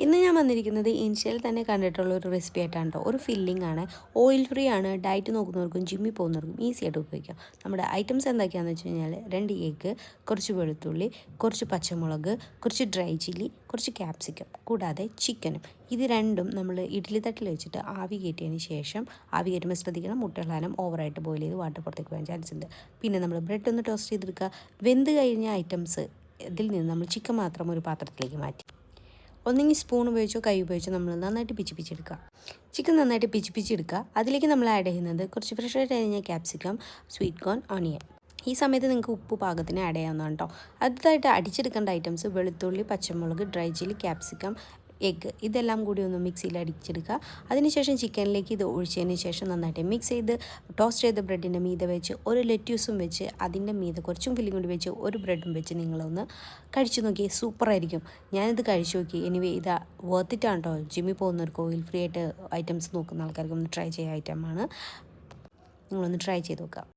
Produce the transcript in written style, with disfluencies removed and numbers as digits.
ഇന്ന് ഞാൻ വന്നിരിക്കുന്നത് ഇൻസ്റ്റയിൽ തന്നെ കണ്ടിട്ടുള്ള ഒരു റെസിപ്പി ആയിട്ടാണ് കേട്ടോ. ഒരു ഫില്ലിംഗ് ആണ്, ഓയിൽ ഫ്രീ ആണ്, ഡയറ്റ് നോക്കുന്നവർക്കും ജിമ്മിൽ പോകുന്നവർക്കും ഈസി ആയിട്ട് ഉപയോഗിക്കാം. നമ്മുടെ ഐറ്റംസ് എന്തൊക്കെയാണെന്ന് വെച്ച് കഴിഞ്ഞാൽ 2 എഗ്ഗ്, കുറച്ച് വെളുത്തുള്ളി, കുറച്ച് പച്ചമുളക്, കുറച്ച് ഡ്രൈ ചില്ലി, കുറച്ച് ക്യാപ്സിക്കം, കൂടാതെ ചിക്കനും. ഇത് രണ്ടും നമ്മൾ ഇഡ്ഡലി തട്ടിൽ വെച്ചിട്ട് ആവി കയറ്റിയതിന് ശേഷം, ആവി കയറ്റുമ്പോൾ ശ്രദ്ധിക്കണം, മുട്ടകളാനും ഓവറായിട്ട് ബോയിൽ ചെയ്ത് വാട്ടർ പുറത്തേക്ക് പോകാൻ ചാൻസ് ഉണ്ട്. പിന്നെ നമ്മൾ ബ്രെഡ് ഒന്ന് ടോസ്റ്റ് ചെയ്തെടുക്കുക. വെന്ത് കഴിഞ്ഞ ഐറ്റംസ് ഇതിൽ നിന്ന് നമ്മൾ ചിക്കൻ മാത്രം ഒരു പാത്രത്തിലേക്ക് മാറ്റി ഒന്നെങ്കിൽ സ്പൂൺ ഉപയോഗിച്ചോ കൈ ഉപയോഗിച്ചോ നമ്മൾ നന്നായിട്ട് പിച്ചെടുക്കുക. ചിക്കൻ നന്നായിട്ട് പിച്ചെടുക്കുക. അതിലേക്ക് നമ്മൾ ആഡ് ചെയ്യുന്നത് കുറച്ച് ഫ്രഷ് ആയിട്ട് അരിഞ്ഞ ക്യാപ്സിക്കം, സ്വീറ്റ് കോൺ, ഓണിയൻ. ഈ സമയത്ത് നിങ്ങൾക്ക് ഉപ്പ് പാകത്തിന് ആഡ് ചെയ്യാവുന്നതാണ് കേട്ടോ. അടുത്തതായിട്ട് അടിച്ചെടുക്കേണ്ട ഐറ്റംസ് വെളുത്തുള്ളി, പച്ചമുളക്, ഡ്രൈ ചില്ലി, ക്യാപ്സിക്കം, എഗ്ഗ്. ഇതെല്ലാം കൂടി ഒന്ന് മിക്സിയിൽ അടിച്ചെടുക്കുക. അതിനുശേഷം ചിക്കനിലേക്ക് ഇത് ഒഴിച്ചതിന് ശേഷം നന്നായിട്ട് മിക്സ് ചെയ്ത് ടോസ്റ്റ് ചെയ്ത ബ്രെഡിൻ്റെ മീതെ വെച്ച് ഒരു ലെറ്റ്യൂസും വെച്ച് അതിൻ്റെ മീതെ കുറച്ചും ഫില്ലിംഗ് കൂടി വെച്ച് ഒരു ബ്രെഡും വെച്ച് നിങ്ങളൊന്ന് കഴിച്ചു നോക്കി. സൂപ്പറായിരിക്കും. ഞാനിത് കഴിച്ചു നോക്കി. എനിവേ ഇത് വർത്തിട്ടാണ് കേട്ടോ. ജിമ്മിൽ പോകുന്നവർക്ക് ഓയിൽ ഫ്രീ ആയിട്ട് ഐറ്റംസ് നോക്കുന്ന ആൾക്കാർക്ക് ഒന്ന് ട്രൈ ചെയ്യുക ഐറ്റമാണ്. നിങ്ങളൊന്ന് ട്രൈ ചെയ്ത് നോക്കുക.